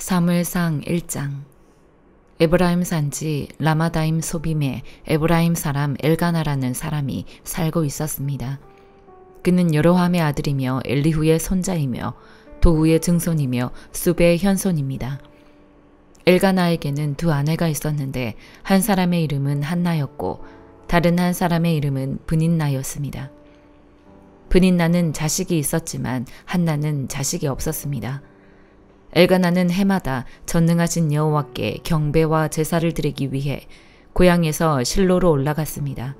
사무엘상 1장. 에브라임 산지 라마다임 소빔에 에브라임 사람 엘가나라는 사람이 살고 있었습니다. 그는 여로함의 아들이며 엘리후의 손자이며 도후의 증손이며 수베의 현손입니다. 엘가나에게는 두 아내가 있었는데 한 사람의 이름은 한나였고 다른 한 사람의 이름은 브닌나였습니다. 브닌나는 자식이 있었지만 한나는 자식이 없었습니다. 엘가나는 해마다 전능하신 여호와께 경배와 제사를 드리기 위해 고향에서 실로로 올라갔습니다.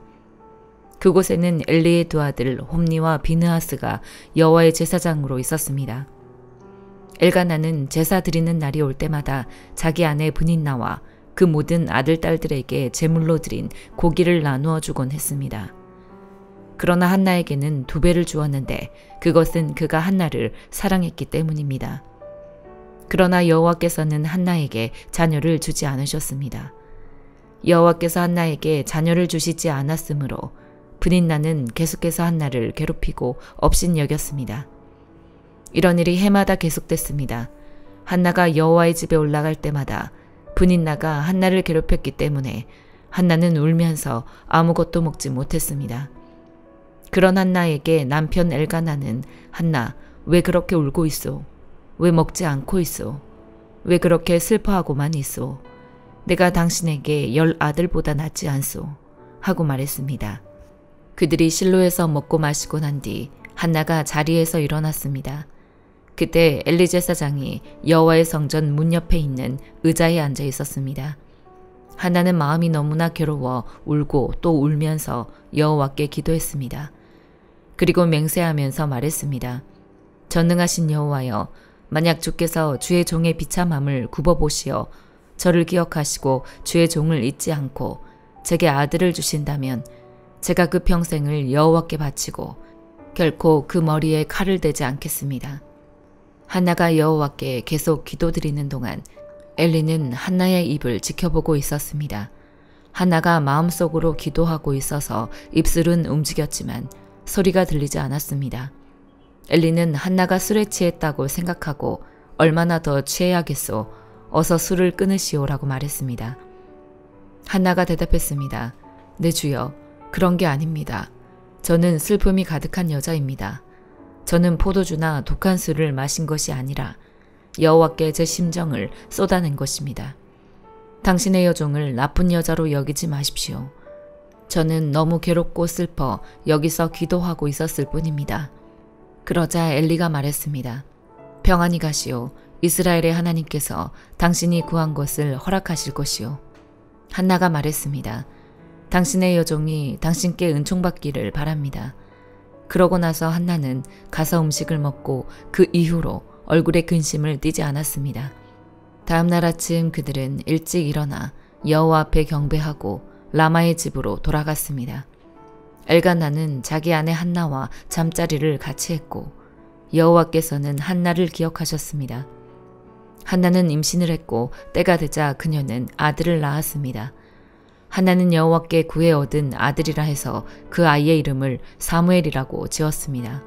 그곳에는 엘리의 두 아들 홈니와 비느하스가 여호와의 제사장으로 있었습니다. 엘가나는 제사 드리는 날이 올 때마다 자기 아내 브닌나와 그 모든 아들, 딸들에게 제물로 드린 고기를 나누어 주곤 했습니다. 그러나 한나에게는 2배를 주었는데 그것은 그가 한나를 사랑했기 때문입니다. 그러나 여호와께서는 한나에게 자녀를 주지 않으셨습니다. 여호와께서 한나에게 자녀를 주시지 않았으므로 브닌나는 계속해서 한나를 괴롭히고 업신여겼습니다. 이런 일이 해마다 계속됐습니다. 한나가 여호와의 집에 올라갈 때마다 브닌나가 한나를 괴롭혔기 때문에 한나는 울면서 아무것도 먹지 못했습니다. 그런 한나에게 남편 엘가나는 한나, 왜 그렇게 울고 있소? 왜 먹지 않고 있소? 왜 그렇게 슬퍼하고만 있소? 내가 당신에게 10아들보다 낫지 않소? 하고 말했습니다. 그들이 실로에서 먹고 마시고 난 뒤 한나가 자리에서 일어났습니다. 그때 엘리 제사장이 여호와의 성전 문 옆에 있는 의자에 앉아 있었습니다. 한나는 마음이 너무나 괴로워 울고 또 울면서 여호와께 기도했습니다. 그리고 맹세하면서 말했습니다. 전능하신 여호와여, 만약 주께서 주의 종의 비참함을 굽어보시어 저를 기억하시고 주의 종을 잊지 않고 제게 아들을 주신다면 제가 그 평생을 여호와께 바치고 결코 그 머리에 칼을 대지 않겠습니다. 한나가 여호와께 계속 기도드리는 동안 엘리는 한나의 입을 지켜보고 있었습니다. 한나가 마음속으로 기도하고 있어서 입술은 움직였지만 소리가 들리지 않았습니다. 엘리는 한나가 술에 취했다고 생각하고 얼마나 더 취해야겠소. 어서 술을 끊으시오라고 말했습니다. 한나가 대답했습니다. 네 주여, 그런 게 아닙니다. 저는 슬픔이 가득한 여자입니다. 저는 포도주나 독한 술을 마신 것이 아니라 여호와께 제 심정을 쏟아낸 것입니다. 당신의 여종을 나쁜 여자로 여기지 마십시오. 저는 너무 괴롭고 슬퍼 여기서 기도하고 있었을 뿐입니다. 그러자 엘리가 말했습니다. 평안히 가시오. 이스라엘의 하나님께서 당신이 구한 것을 허락하실 것이오. 한나가 말했습니다. 당신의 여종이 당신께 은총받기를 바랍니다. 그러고 나서 한나는 가서 음식을 먹고 그 이후로 얼굴에 근심을 띠지 않았습니다. 다음 날 아침 그들은 일찍 일어나 여호와 앞에 경배하고 라마의 집으로 돌아갔습니다. 엘가나는 자기 아내 한나와 잠자리를 같이 했고 여호와께서는 한나를 기억하셨습니다. 한나는 임신을 했고 때가 되자 그녀는 아들을 낳았습니다. 한나는 여호와께 구해 얻은 아들이라 해서 그 아이의 이름을 사무엘이라고 지었습니다.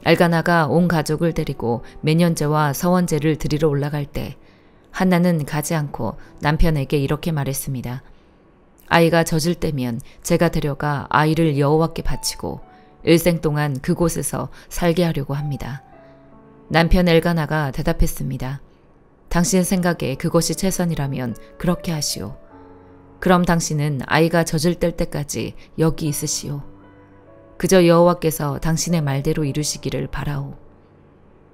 엘가나가 온 가족을 데리고 매년제와 서원제를 드리러 올라갈 때 한나는 가지 않고 남편에게 이렇게 말했습니다. 아이가 젖을 때면 제가 데려가 아이를 여호와께 바치고 일생 동안 그곳에서 살게 하려고 합니다. 남편 엘가나가 대답했습니다. 당신 생각에 그것이 최선이라면 그렇게 하시오. 그럼 당신은 아이가 젖을 뗄 때까지 여기 있으시오. 그저 여호와께서 당신의 말대로 이루시기를 바라오.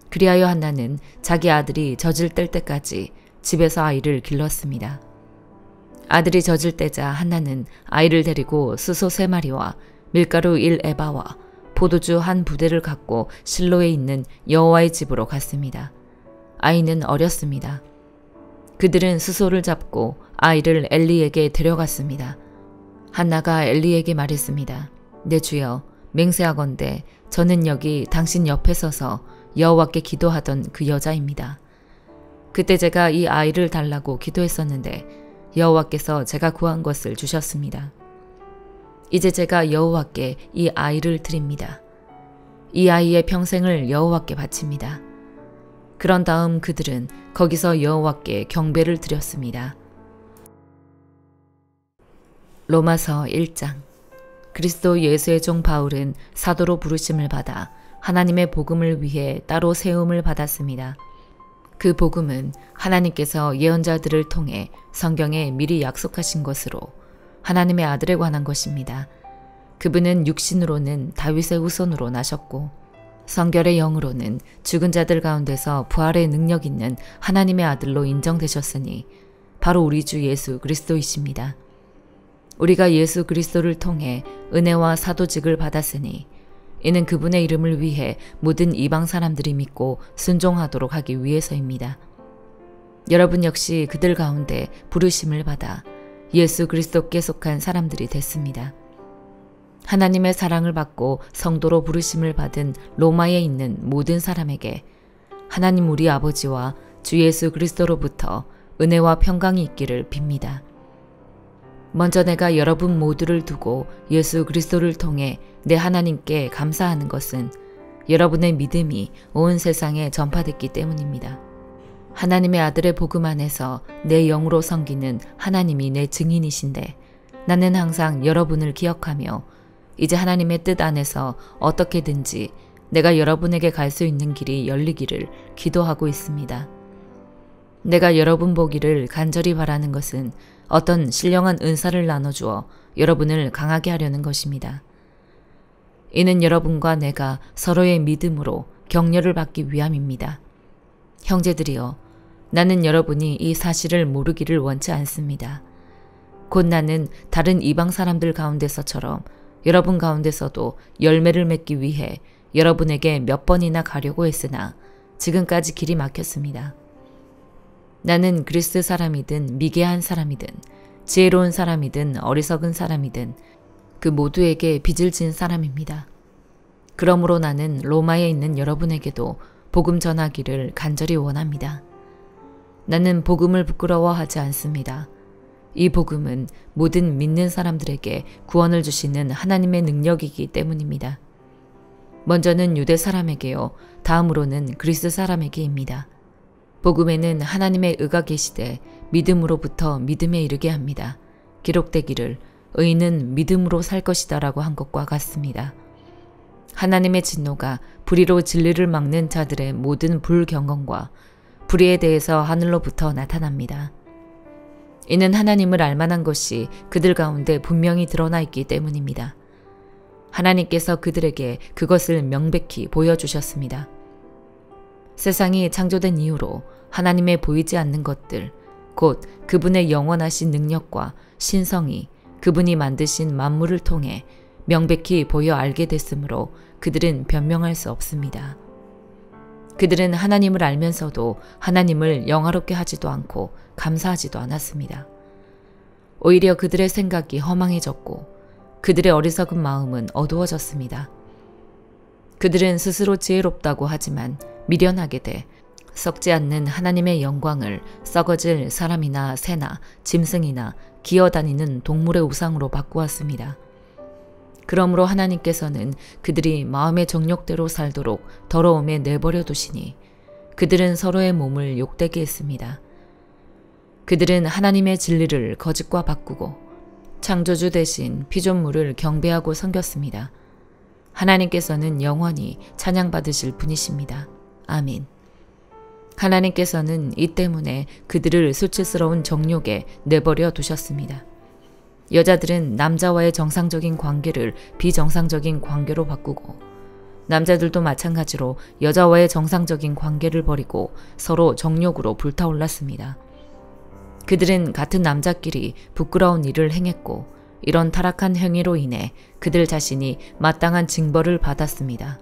그리하여 한나는 자기 아들이 젖을 뗄 때까지 집에서 아이를 길렀습니다. 아들이 젖을 떼자 한나는 아이를 데리고 수소 3마리와 밀가루 1에바와 포도주 1부대를 갖고 실로에 있는 여호와의 집으로 갔습니다. 아이는 어렸습니다. 그들은 수소를 잡고 아이를 엘리에게 데려갔습니다. 한나가 엘리에게 말했습니다. 내 주여, 맹세하건대 저는 여기 당신 옆에 서서 여호와께 기도하던 그 여자입니다. 그때 제가 이 아이를 달라고 기도했었는데 여호와께서 제가 구한 것을 주셨습니다. 이제 제가 여호와께 이 아이를 드립니다. 이 아이의 평생을 여호와께 바칩니다. 그런 다음 그들은 거기서 여호와께 경배를 드렸습니다. 로마서 1장. 그리스도 예수의 종 바울은 사도로 부르심을 받아 하나님의 복음을 위해 따로 세움을 받았습니다. 그 복음은 하나님께서 예언자들을 통해 성경에 미리 약속하신 것으로 하나님의 아들에 관한 것입니다. 그분은 육신으로는 다윗의 후손으로 나셨고 성결의 영으로는 죽은 자들 가운데서 부활의 능력 있는 하나님의 아들로 인정되셨으니 바로 우리 주 예수 그리스도이십니다. 우리가 예수 그리스도를 통해 은혜와 사도직을 받았으니 이는 그분의 이름을 위해 모든 이방 사람들이 믿고 순종하도록 하기 위해서입니다. 여러분 역시 그들 가운데 부르심을 받아 예수 그리스도께 속한 사람들이 됐습니다. 하나님의 사랑을 받고 성도로 부르심을 받은 로마에 있는 모든 사람에게 하나님 우리 아버지와 주 예수 그리스도로부터 은혜와 평강이 있기를 빕니다. 먼저 내가 여러분 모두를 두고 예수 그리스도를 통해 내 하나님께 감사하는 것은 여러분의 믿음이 온 세상에 전파됐기 때문입니다. 하나님의 아들의 복음 안에서 내 영으로 섬기는 하나님이 내 증인이신데 나는 항상 여러분을 기억하며 이제 하나님의 뜻 안에서 어떻게든지 내가 여러분에게 갈 수 있는 길이 열리기를 기도하고 있습니다. 내가 여러분 보기를 간절히 바라는 것은 어떤 신령한 은사를 나눠주어 여러분을 강하게 하려는 것입니다. 이는 여러분과 내가 서로의 믿음으로 격려를 받기 위함입니다. 형제들이여, 나는 여러분이 이 사실을 모르기를 원치 않습니다. 곧 나는 다른 이방 사람들 가운데서처럼 여러분 가운데서도 열매를 맺기 위해 여러분에게 몇 번이나 가려고 했으나 지금까지 길이 막혔습니다. 나는 그리스 사람이든 미개한 사람이든 지혜로운 사람이든 어리석은 사람이든 그 모두에게 빚을 진 사람입니다. 그러므로 나는 로마에 있는 여러분에게도 복음 전하기를 간절히 원합니다. 나는 복음을 부끄러워하지 않습니다. 이 복음은 모든 믿는 사람들에게 구원을 주시는 하나님의 능력이기 때문입니다. 먼저는 유대 사람에게요, 다음으로는 그리스 사람에게입니다. 복음에는 하나님의 의가 계시되 믿음으로부터 믿음에 이르게 합니다. 기록되기를 의인은 믿음으로 살 것이다 라고 한 것과 같습니다. 하나님의 진노가 불의로 진리를 막는 자들의 모든 불경건과 불의에 대해서 하늘로부터 나타납니다. 이는 하나님을 알만한 것이 그들 가운데 분명히 드러나 있기 때문입니다. 하나님께서 그들에게 그것을 명백히 보여주셨습니다. 세상이 창조된 이후로 하나님의 보이지 않는 것들, 곧 그분의 영원하신 능력과 신성이 그분이 만드신 만물을 통해 명백히 보여 알게 됐으므로 그들은 변명할 수 없습니다. 그들은 하나님을 알면서도 하나님을 영화롭게 하지도 않고 감사하지도 않았습니다. 오히려 그들의 생각이 허망해졌고 그들의 어리석은 마음은 어두워졌습니다. 그들은 스스로 지혜롭다고 하지만 미련하게 돼 썩지 않는 하나님의 영광을 썩어질 사람이나 새나 짐승이나 기어다니는 동물의 우상으로 바꾸었습니다. 그러므로 하나님께서는 그들이 마음의 정욕대로 살도록 더러움에 내버려 두시니 그들은 서로의 몸을 욕되게 했습니다. 그들은 하나님의 진리를 거짓과 바꾸고 창조주 대신 피조물을 경배하고 섬겼습니다. 하나님께서는 영원히 찬양받으실 분이십니다. 아멘. 하나님께서는 이 때문에 그들을 수치스러운 정욕에 내버려 두셨습니다. 여자들은 남자와의 정상적인 관계를 비정상적인 관계로 바꾸고 남자들도 마찬가지로 여자와의 정상적인 관계를 버리고 서로 정욕으로 불타올랐습니다. 그들은 같은 남자끼리 부끄러운 일을 행했고 이런 타락한 행위로 인해 그들 자신이 마땅한 징벌을 받았습니다.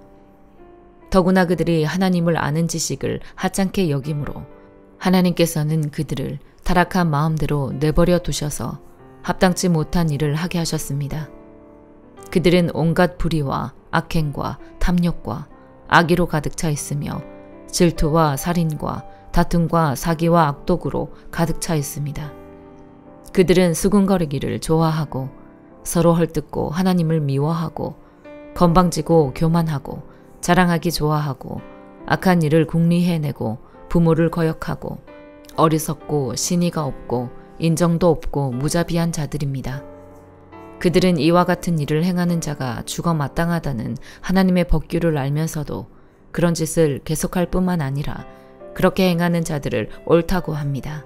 더구나 그들이 하나님을 아는 지식을 하찮게 여김으로 하나님께서는 그들을 타락한 마음대로 내버려 두셔서 합당치 못한 일을 하게 하셨습니다. 그들은 온갖 불의와 악행과 탐욕과 악의로 가득 차 있으며 질투와 살인과 다툼과 사기와 악독으로 가득 차 있습니다. 그들은 수군거리기를 좋아하고 서로 헐뜯고 하나님을 미워하고 건방지고 교만하고 자랑하기 좋아하고 악한 일을 궁리해내고 부모를 거역하고 어리석고 신의가 없고 인정도 없고 무자비한 자들입니다. 그들은 이와 같은 일을 행하는 자가 죽어 마땅하다는 하나님의 법규를 알면서도 그런 짓을 계속할 뿐만 아니라 그렇게 행하는 자들을 옳다고 합니다.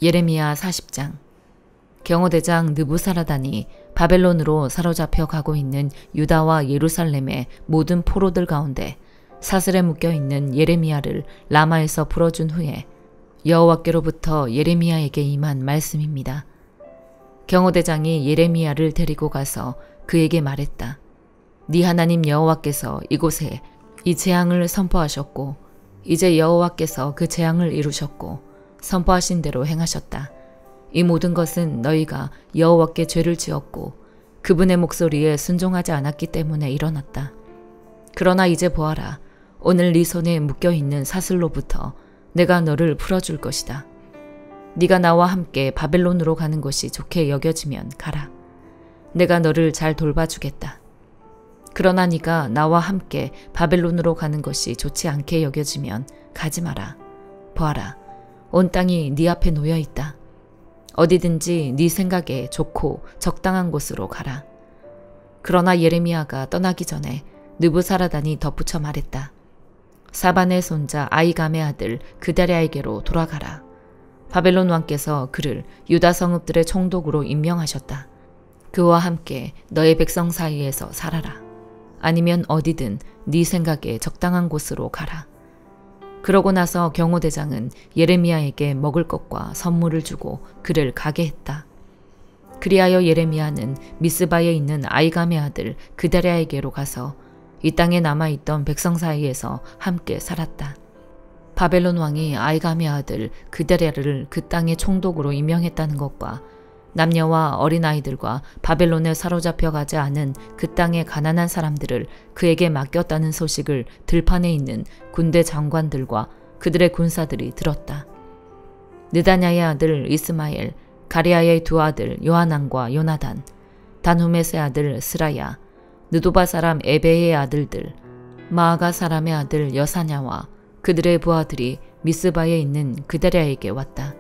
예레미야 40장. 경호대장 느부사라단이 바벨론으로 사로잡혀 가고 있는 유다와 예루살렘의 모든 포로들 가운데 사슬에 묶여있는 예레미야를 라마에서 풀어준 후에 여호와께로부터 예레미야에게 임한 말씀입니다. 경호대장이 예레미야를 데리고 가서 그에게 말했다. 네 하나님 여호와께서 이곳에 이 재앙을 선포하셨고 이제 여호와께서 그 재앙을 이루셨고 선포하신 대로 행하셨다. 이 모든 것은 너희가 여호와께 죄를 지었고 그분의 목소리에 순종하지 않았기 때문에 일어났다. 그러나 이제 보아라. 오늘 네 손에 묶여있는 사슬로부터 내가 너를 풀어줄 것이다. 네가 나와 함께 바벨론으로 가는 것이 좋게 여겨지면 가라. 내가 너를 잘 돌봐주겠다. 그러나 네가 나와 함께 바벨론으로 가는 것이 좋지 않게 여겨지면 가지 마라. 보아라. 온 땅이 네 앞에 놓여있다. 어디든지 네 생각에 좋고 적당한 곳으로 가라. 그러나 예레미야가 떠나기 전에 느부사라단이 덧붙여 말했다. 사반의 손자 아이감의 아들 그다랴에게로 돌아가라. 바벨론 왕께서 그를 유다 성읍들의 총독으로 임명하셨다. 그와 함께 너의 백성 사이에서 살아라. 아니면 어디든 네 생각에 적당한 곳으로 가라. 그러고 나서 경호대장은 예레미야에게 먹을 것과 선물을 주고 그를 가게 했다. 그리하여 예레미야는 미스바에 있는 아이감의 아들 그다랴에게로 가서 이 땅에 남아있던 백성 사이에서 함께 살았다. 바벨론 왕이 아이감의 아들 그다랴를 그 땅의 총독으로 임명했다는 것과 남녀와 어린아이들과 바벨론에 사로잡혀 가지 않은 그 땅의 가난한 사람들을 그에게 맡겼다는 소식을 들판에 있는 군대 장관들과 그들의 군사들이 들었다. 느다냐의 아들 이스마엘, 가레야의 두 아들 요하난과 요나단, 단후메스의 아들 스라야, 느도바 사람 에베의 아들들, 마아가 사람의 아들 여사냐와 그들의 부하들이 미스바에 있는 그다랴에게 왔다.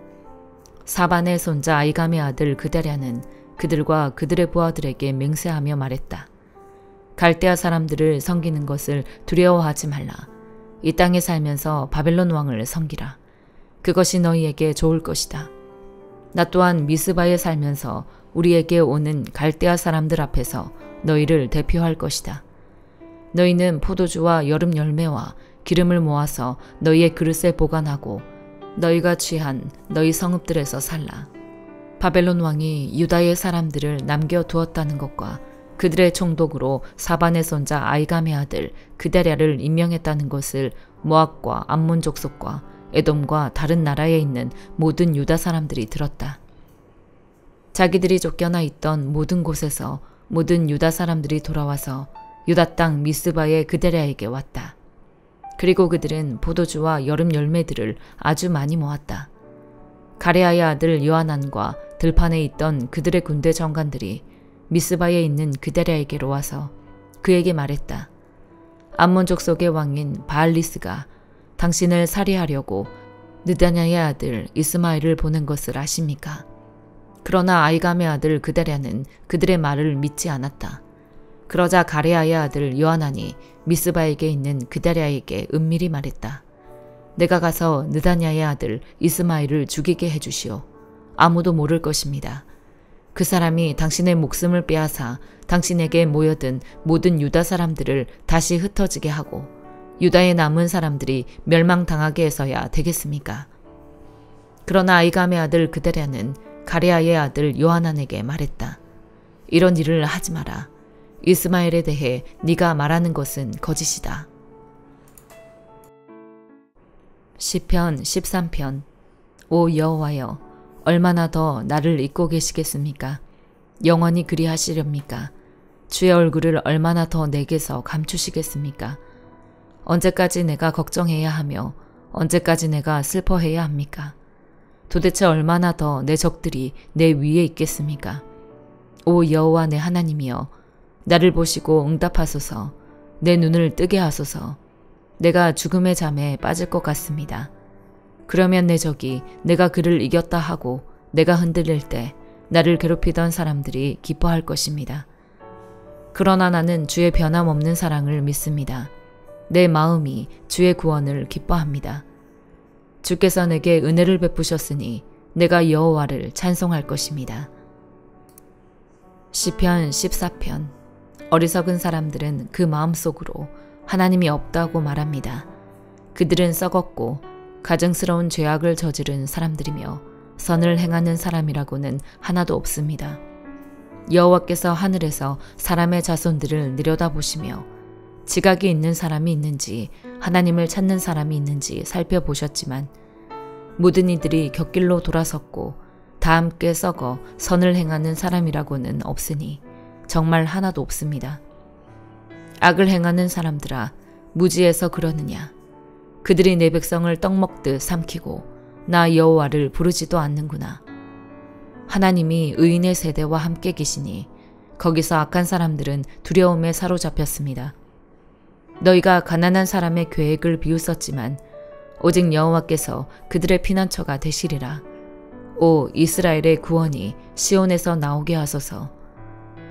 사반의 손자 아이감의 아들 그다랴는 그들과 그들의 부하들에게 맹세하며 말했다. 갈대아 사람들을 섬기는 것을 두려워하지 말라. 이 땅에 살면서 바벨론 왕을 섬기라. 그것이 너희에게 좋을 것이다. 나 또한 미스바에 살면서 우리에게 오는 갈대아 사람들 앞에서 너희를 대표할 것이다. 너희는 포도주와 여름 열매와 기름을 모아서 너희의 그릇에 보관하고 너희가 취한 너희 성읍들에서 살라. 바벨론 왕이 유다의 사람들을 남겨두었다는 것과 그들의 총독으로 사반의 손자 아이감의 아들 그다랴를 임명했다는 것을 모압과 암몬 족속과 에돔과 다른 나라에 있는 모든 유다 사람들이 들었다. 자기들이 쫓겨나 있던 모든 곳에서 모든 유다 사람들이 돌아와서 유다 땅 미스바의 그다랴에게 왔다. 그리고 그들은 포도주와 여름 열매들을 아주 많이 모았다. 가레야의 아들 요하난과 들판에 있던 그들의 군대 장관들이 미스바에 있는 그다랴에게로 와서 그에게 말했다. 암몬 족속의 왕인 바알리스가 당신을 살해하려고 느다냐의 아들 이스마엘을 보낸 것을 아십니까? 그러나 아이감의 아들 그다랴는 그들의 말을 믿지 않았다. 그러자 가레야의 아들 요하난이 미스바에게 있는 그다랴에게 은밀히 말했다. 내가 가서 느다냐의 아들 이스마엘을 죽이게 해주시오. 아무도 모를 것입니다. 그 사람이 당신의 목숨을 빼앗아 당신에게 모여든 모든 유다 사람들을 다시 흩어지게 하고 유다에 남은 사람들이 멸망당하게 해서야 되겠습니까? 그러나 아이감의 아들 그다랴는 가레야의 아들 요하난에게 말했다. 이런 일을 하지 마라. 이스마엘에 대해 네가 말하는 것은 거짓이다. 시편 13편. 오 여호와여, 얼마나 더 나를 잊고 계시겠습니까? 영원히 그리하시렵니까? 주의 얼굴을 얼마나 더 내게서 감추시겠습니까? 언제까지 내가 걱정해야 하며 언제까지 내가 슬퍼해야 합니까? 도대체 얼마나 더 내 적들이 내 위에 있겠습니까? 오 여호와 내 하나님이여, 나를 보시고 응답하소서. 내 눈을 뜨게 하소서. 내가 죽음의 잠에 빠질 것 같습니다. 그러면 내 적이 내가 그를 이겼다 하고 내가 흔들릴 때 나를 괴롭히던 사람들이 기뻐할 것입니다. 그러나 나는 주의 변함없는 사랑을 믿습니다. 내 마음이 주의 구원을 기뻐합니다. 주께서 내게 은혜를 베푸셨으니 내가 여호와를 찬송할 것입니다. 시편 14편. 어리석은 사람들은 그 마음속으로 하나님이 없다고 말합니다. 그들은 썩었고 가증스러운 죄악을 저지른 사람들이며 선을 행하는 사람이라고는 하나도 없습니다. 여호와께서 하늘에서 사람의 자손들을 내려다보시며 지각이 있는 사람이 있는지 하나님을 찾는 사람이 있는지 살펴보셨지만 모든 이들이 곁길로 돌아섰고 다 함께 썩어 선을 행하는 사람이라고는 없으니 정말 하나도 없습니다. 악을 행하는 사람들아, 무지해서 그러느냐? 그들이 내 백성을 떡 먹듯 삼키고 나 여호와를 부르지도 않는구나. 하나님이 의인의 세대와 함께 계시니 거기서 악한 사람들은 두려움에 사로잡혔습니다. 너희가 가난한 사람의 계획을 비웃었지만 오직 여호와께서 그들의 피난처가 되시리라. 오 이스라엘의 구원이 시온에서 나오게 하소서.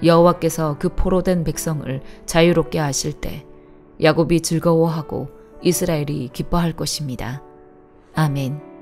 여호와께서 그 포로된 백성을 자유롭게 하실 때 야곱이 즐거워하고 이스라엘이 기뻐할 것입니다. 아멘.